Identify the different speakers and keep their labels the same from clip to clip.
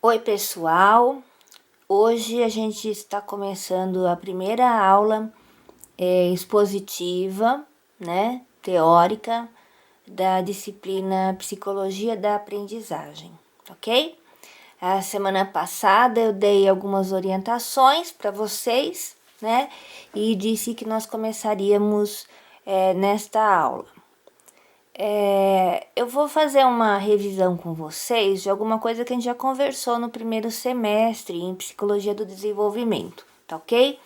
Speaker 1: Oi, pessoal! Hoje a gente está começando a primeira aula expositiva, né, teórica da disciplina Psicologia da Aprendizagem, ok? A semana passada eu dei algumas orientações para vocês, né, e disse que nós começaríamos nesta aula. Eu vou fazer uma revisão com vocês de alguma coisa que a gente já conversou no primeiro semestre em Psicologia do Desenvolvimento, tá ok?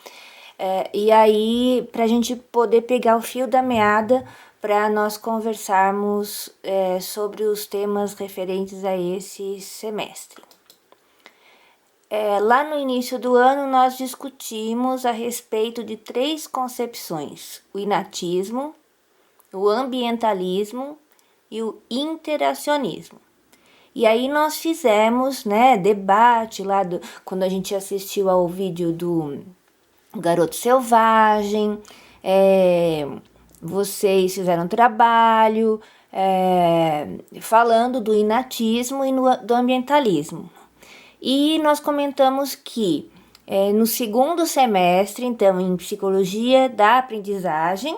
Speaker 1: E aí, para a gente poder pegar o fio da meada para nós conversarmos sobre os temas referentes a esse semestre. Lá no início do ano, nós discutimos a respeito de 3 concepções: o inatismo, o ambientalismo e o interacionismo. E aí nós fizemos, né, debate lá quando a gente assistiu ao vídeo do Garoto Selvagem, vocês fizeram trabalho falando do inatismo e do ambientalismo. E nós comentamos que no segundo semestre, então, em Psicologia da Aprendizagem,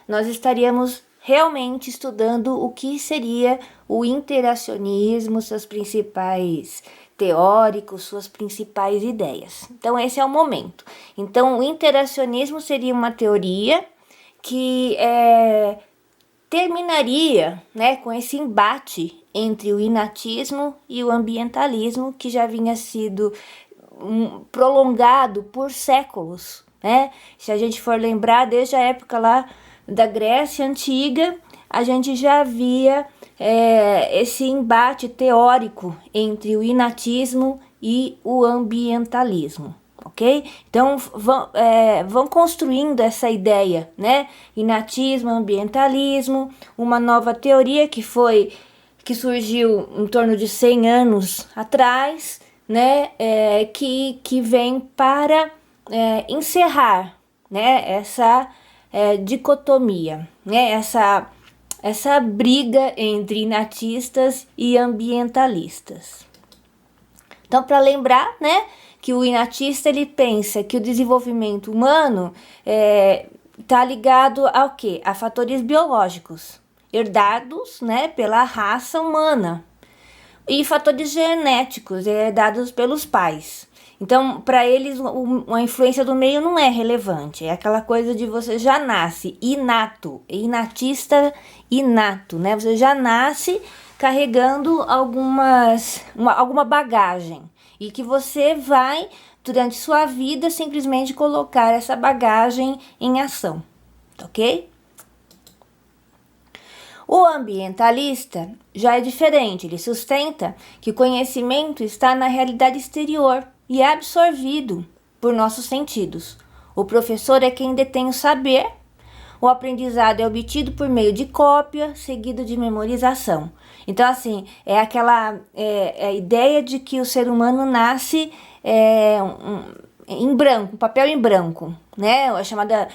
Speaker 1: nós estaríamos realmente estudando o que seria o interacionismo, seus principais teóricos, suas principais ideias. Então, esse é o momento. Então, o interacionismo seria uma teoria que terminaria, né, com esse embate entre o inatismo e o ambientalismo, que já vinha sido prolongado por séculos, né? Se a gente for lembrar, desde a época lá da Grécia Antiga, a gente já via esse embate teórico entre o inatismo e o ambientalismo, ok? Então, vão construindo essa ideia, né? Inatismo, ambientalismo, uma nova teoria que surgiu em torno de 100 anos atrás, né? Que vem para encerrar, né? Essa dicotomia, né? Essa briga entre inatistas e ambientalistas. Então, para lembrar, né, que o inatista ele pensa que o desenvolvimento humano está ligado ao quê? A fatores biológicos, herdados, né, pela raça humana, e fatores genéticos herdados pelos pais. Então, para eles, a influência do meio não é relevante. É aquela coisa de você já nasce inato, inatista inato, né? Você já nasce carregando alguma bagagem e que você vai, durante sua vida, simplesmente colocar essa bagagem em ação, ok? O ambientalista já é diferente, ele sustenta que o conhecimento está na realidade exterior e é absorvido por nossos sentidos. O professor é quem detém o saber, o aprendizado é obtido por meio de cópia, seguido de memorização. Então, assim, é aquela a ideia de que o ser humano nasce em branco, papel em branco, né? A chamada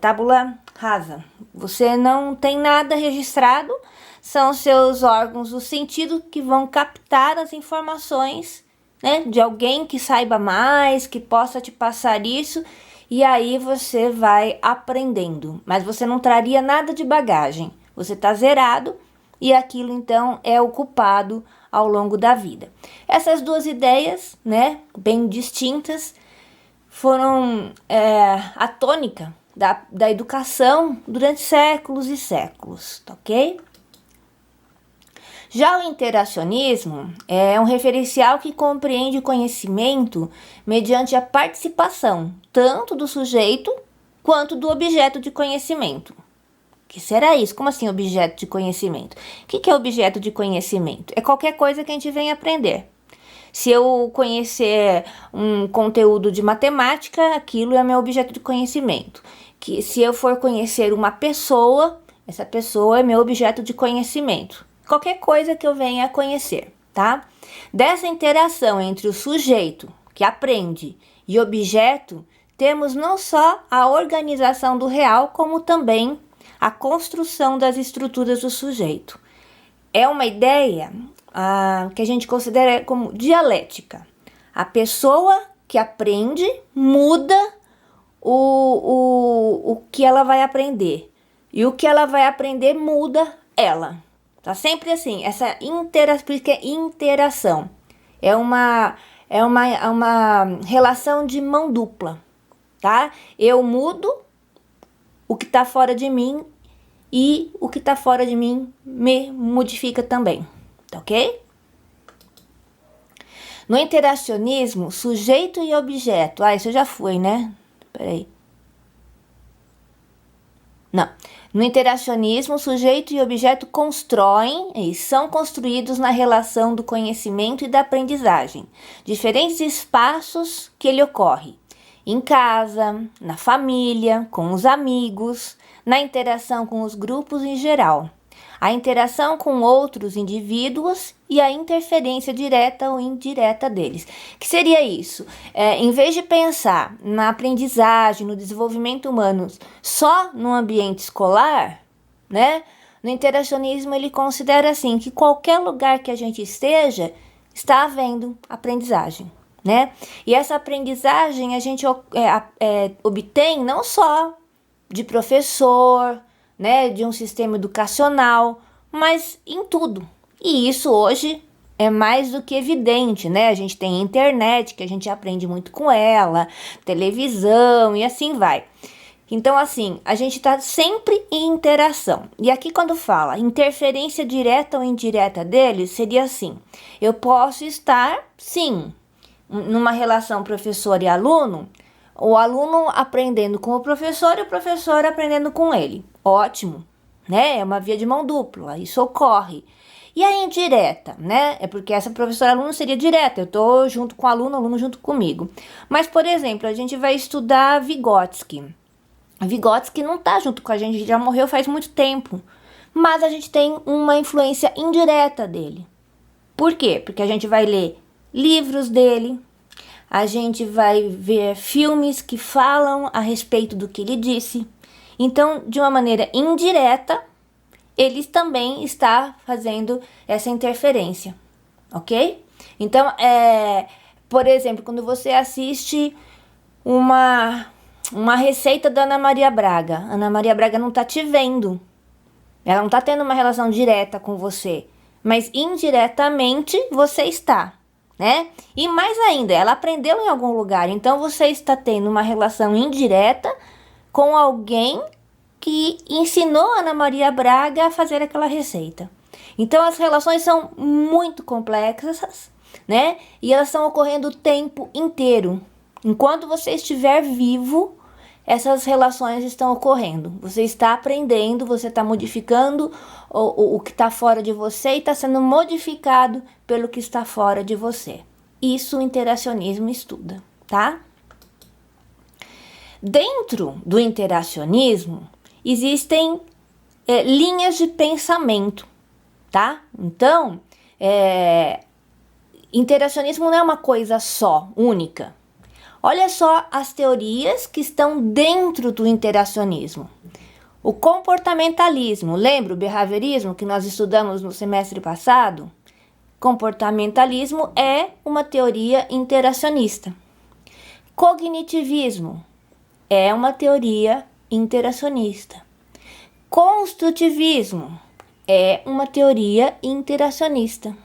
Speaker 1: tábula rasa. Você não tem nada registrado, são seus órgãos do sentido que vão captar as informações, né, de alguém que saiba mais, que possa te passar isso, e aí você vai aprendendo. Mas você não traria nada de bagagem, você está zerado e aquilo então é ocupado ao longo da vida. Essas duas ideias, né, bem distintas, foram a tônica da educação durante séculos e séculos, tá ok? Já o interacionismo é um referencial que compreende o conhecimento mediante a participação tanto do sujeito quanto do objeto de conhecimento. O que será isso? Como assim objeto de conhecimento? O que é objeto de conhecimento? É qualquer coisa que a gente vem aprender. Se eu conhecer um conteúdo de matemática, aquilo é meu objeto de conhecimento. Que se eu for conhecer uma pessoa, essa pessoa é meu objeto de conhecimento. Qualquer coisa que eu venha a conhecer, tá? Dessa interação entre o sujeito, que aprende, e objeto, temos não só a organização do real, como também a construção das estruturas do sujeito. É uma ideia que a gente considera como dialética. A pessoa que aprende muda o que ela vai aprender. E o que ela vai aprender muda ela. Tá sempre assim, por isso que é interação. É uma relação de mão dupla, tá? Eu mudo o que tá fora de mim e o que tá fora de mim me modifica também, tá ok? No interacionismo, sujeito e objeto. Isso eu já fui, né? Peraí. Não. No interacionismo, sujeito e objeto constroem e são construídos na relação do conhecimento e da aprendizagem. Diferentes espaços que ele ocorre. Em casa, na família, com os amigos, na interação com os grupos em geral. A interação com outros indivíduos e a interferência direta ou indireta deles. Que seria isso? Em vez de pensar na aprendizagem, no desenvolvimento humano só no ambiente escolar, né? No interacionismo ele considera assim que qualquer lugar que a gente esteja, está havendo aprendizagem, né? E essa aprendizagem a gente obtém não só de professor, né, de um sistema educacional, mas em tudo. E isso hoje é mais do que evidente, né? A gente tem internet, que a gente aprende muito com ela, televisão e assim vai. Então, assim, a gente está sempre em interação. E aqui quando fala interferência direta ou indireta deles, seria assim. Eu posso estar, sim, numa relação professor e aluno, o aluno aprendendo com o professor e o professor aprendendo com ele. Ótimo, né? É uma via de mão dupla, isso ocorre. E a indireta, né? É porque essa professora-aluno seria direta, eu tô junto com o aluno junto comigo. Mas, por exemplo, a gente vai estudar Vygotsky. Vygotsky não tá junto com a gente, já morreu faz muito tempo. Mas a gente tem uma influência indireta dele. Por quê? Porque a gente vai ler livros dele, a gente vai ver filmes que falam a respeito do que ele disse. Então, de uma maneira indireta, ele também está fazendo essa interferência, ok? Então, por exemplo, quando você assiste uma receita da Ana Maria Braga, Ana Maria Braga não está te vendo, ela não está tendo uma relação direta com você, mas indiretamente você está, né? E mais ainda, ela aprendeu em algum lugar, então você está tendo uma relação indireta com alguém que ensinou a Ana Maria Braga a fazer aquela receita. Então as relações são muito complexas, né? E elas estão ocorrendo o tempo inteiro. Enquanto você estiver vivo, essas relações estão ocorrendo. Você está aprendendo, você está modificando o que está fora de você e está sendo modificado pelo que está fora de você. Isso o interacionismo estuda, tá? Dentro do interacionismo, existem linhas de pensamento, tá? Então, interacionismo não é uma coisa só, única. Olha só as teorias que estão dentro do interacionismo. O comportamentalismo, lembra o behaviorismo que nós estudamos no semestre passado? Comportamentalismo é uma teoria interacionista. Cognitivismo é uma teoria interacionista. Construtivismo é uma teoria interacionista.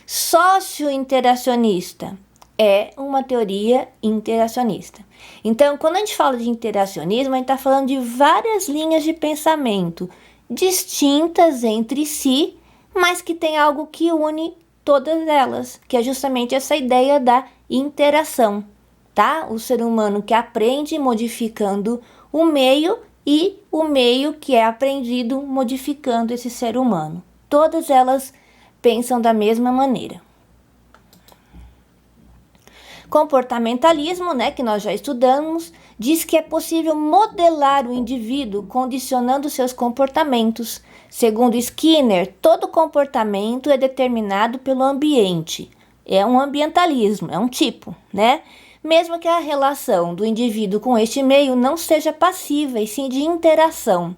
Speaker 1: Sociointeracionista é uma teoria interacionista. Então, quando a gente fala de interacionismo, a gente está falando de várias linhas de pensamento distintas entre si, mas que tem algo que une todas elas, que é justamente essa ideia da interação, tá? O ser humano que aprende modificando o meio e o meio que é aprendido modificando esse ser humano. Todas elas pensam da mesma maneira. Comportamentalismo, né, que nós já estudamos, diz que é possível modelar o indivíduo condicionando seus comportamentos. Segundo Skinner, todo comportamento é determinado pelo ambiente. É um ambientalismo, é um tipo, né? Mesmo que a relação do indivíduo com este meio não seja passiva, e sim de interação.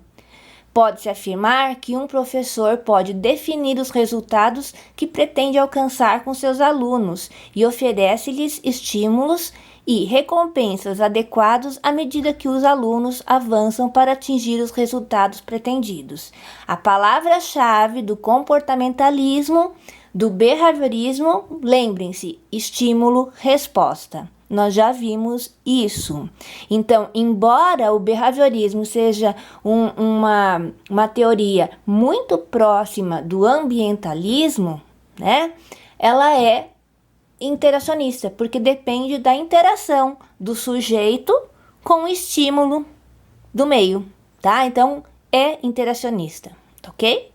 Speaker 1: Pode-se afirmar que um professor pode definir os resultados que pretende alcançar com seus alunos e oferece-lhes estímulos e recompensas adequados à medida que os alunos avançam para atingir os resultados pretendidos. A palavra-chave do comportamentalismo, do behaviorismo, lembrem-se, estímulo-resposta. Nós já vimos isso. Então, embora o behaviorismo seja uma teoria muito próxima do ambientalismo, né? Ela é interacionista, porque depende da interação do sujeito com o estímulo do meio, tá? Então, é interacionista, ok?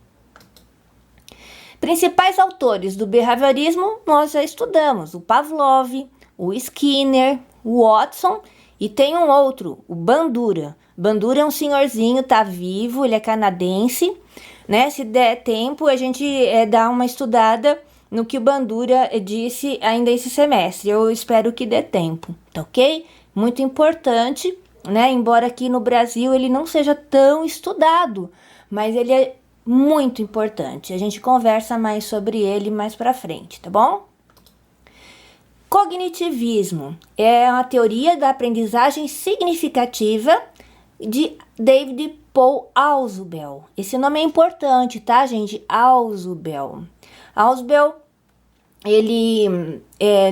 Speaker 1: Principais autores do behaviorismo nós já estudamos, o Pavlov, o Skinner, o Watson e tem um outro, o Bandura. Bandura é um senhorzinho, tá vivo, ele é canadense, né? Se der tempo, a gente dá uma estudada no que o Bandura disse ainda esse semestre. Eu espero que dê tempo, tá ok? Muito importante, né? Embora aqui no Brasil ele não seja tão estudado, mas ele é muito importante. A gente conversa mais sobre ele mais pra frente, tá bom? Cognitivismo é uma teoria da aprendizagem significativa de David Paul Ausubel. Esse nome é importante, tá, gente? Ausubel. Ausubel, ele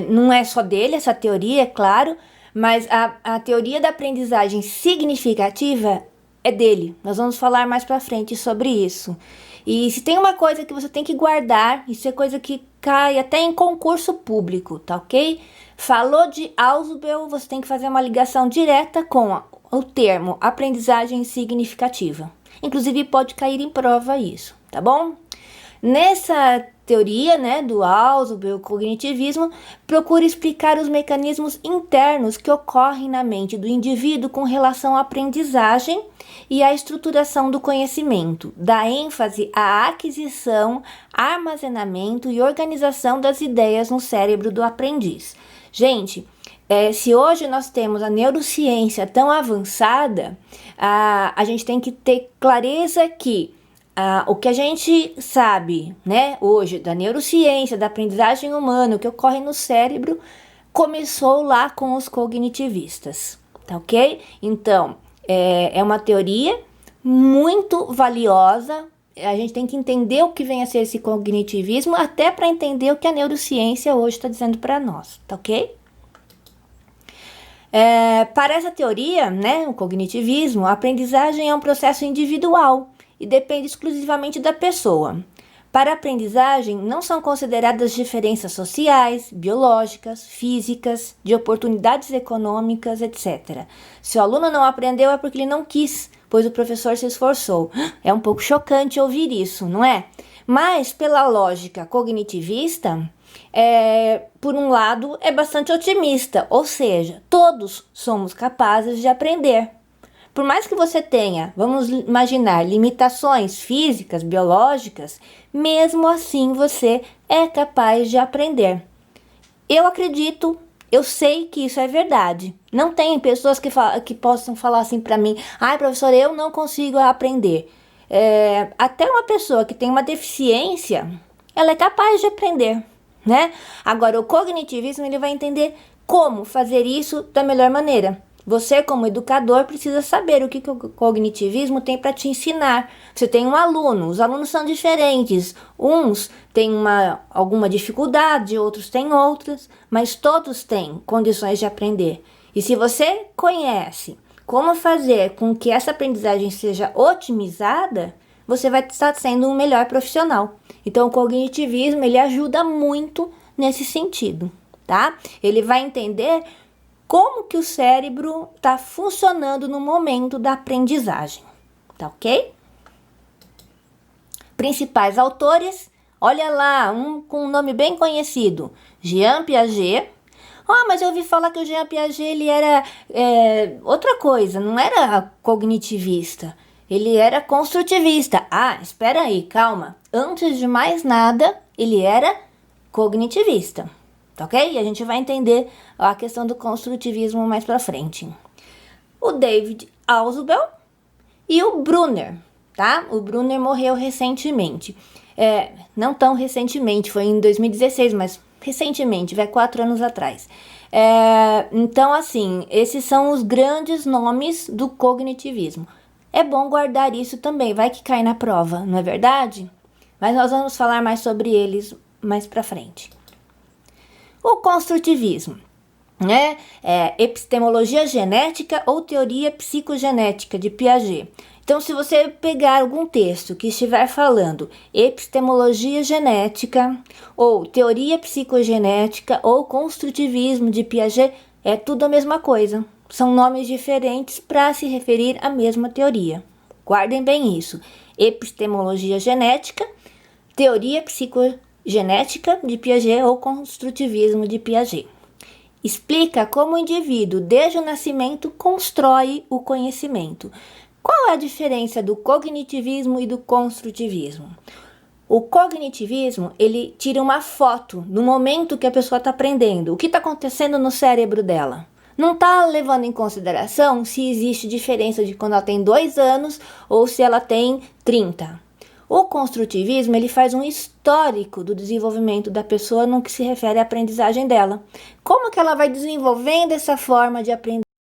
Speaker 1: não é só dele essa teoria, é claro, mas a teoria da aprendizagem significativa é dele. Nós vamos falar mais pra frente sobre isso. E se tem uma coisa que você tem que guardar, isso é coisa que cai até em concurso público, tá ok? Falou de Ausubel, você tem que fazer uma ligação direta com o termo aprendizagem significativa. Inclusive pode cair em prova isso, tá bom? Nessa teoria, né, do Ausubel, cognitivismo, procura explicar os mecanismos internos que ocorrem na mente do indivíduo com relação à aprendizagem e à estruturação do conhecimento, dá ênfase à aquisição, armazenamento e organização das ideias no cérebro do aprendiz. Gente, se hoje nós temos a neurociência tão avançada, a gente tem que ter clareza que o que a gente sabe, né, hoje da neurociência, da aprendizagem humana, o que ocorre no cérebro, começou lá com os cognitivistas, tá ok? Então, é uma teoria muito valiosa. A gente tem que entender o que vem a ser esse cognitivismo, até para entender o que a neurociência hoje está dizendo para nós, tá ok? Para essa teoria, né, o cognitivismo, a aprendizagem é um processo individual e depende exclusivamente da pessoa. Para a aprendizagem, não são consideradas diferenças sociais, biológicas, físicas, de oportunidades econômicas, etc. Se o aluno não aprendeu é porque ele não quis, pois o professor se esforçou. É um pouco chocante ouvir isso, não é? Mas, pela lógica cognitivista, por um lado, é bastante otimista, ou seja, todos somos capazes de aprender. Por mais que você tenha, vamos imaginar, limitações físicas, biológicas, mesmo assim você é capaz de aprender. Eu acredito, eu sei que isso é verdade. Não tem pessoas que possam falar assim para mim, ai professor, eu não consigo aprender. Até uma pessoa que tem uma deficiência, ela é capaz de aprender, né? Agora, o cognitivismo, ele vai entender como fazer isso da melhor maneira. Você, como educador, precisa saber o que o cognitivismo tem para te ensinar. Você tem um aluno, os alunos são diferentes. Uns têm alguma dificuldade, outros têm outras, mas todos têm condições de aprender. E se você conhece como fazer com que essa aprendizagem seja otimizada, você vai estar sendo um melhor profissional. Então, o cognitivismo, ele ajuda muito nesse sentido, tá? Ele vai entender como que o cérebro está funcionando no momento da aprendizagem, tá ok? Principais autores, olha lá, um com um nome bem conhecido, Jean Piaget. Mas eu ouvi falar que o Jean Piaget, ele era outra coisa, não era cognitivista, ele era construtivista. Espera aí, calma, antes de mais nada, ele era cognitivista. Tá ok? E a gente vai entender a questão do construtivismo mais pra frente. O David Ausubel e o Brunner. tá? O Brunner morreu recentemente. Não tão recentemente, foi em 2016, mas recentemente, vai 4 anos atrás. Então, assim, esses são os grandes nomes do cognitivismo. É bom guardar isso também, vai que cai na prova, não é verdade? Mas nós vamos falar mais sobre eles mais pra frente. O construtivismo, né? Epistemologia genética ou teoria psicogenética de Piaget. Então, se você pegar algum texto que estiver falando epistemologia genética, ou teoria psicogenética, ou construtivismo de Piaget, é tudo a mesma coisa. São nomes diferentes para se referir à mesma teoria. Guardem bem isso. Epistemologia genética, teoria psicogenética de Piaget ou construtivismo de Piaget. Explica como o indivíduo, desde o nascimento, constrói o conhecimento. Qual é a diferença do cognitivismo e do construtivismo? O cognitivismo, ele tira uma foto no momento que a pessoa está aprendendo. O que está acontecendo no cérebro dela? Não está levando em consideração se existe diferença de quando ela tem 2 anos ou se ela tem 30. O construtivismo, ele faz um histórico do desenvolvimento da pessoa no que se refere à aprendizagem dela. Como que ela vai desenvolvendo essa forma de aprender?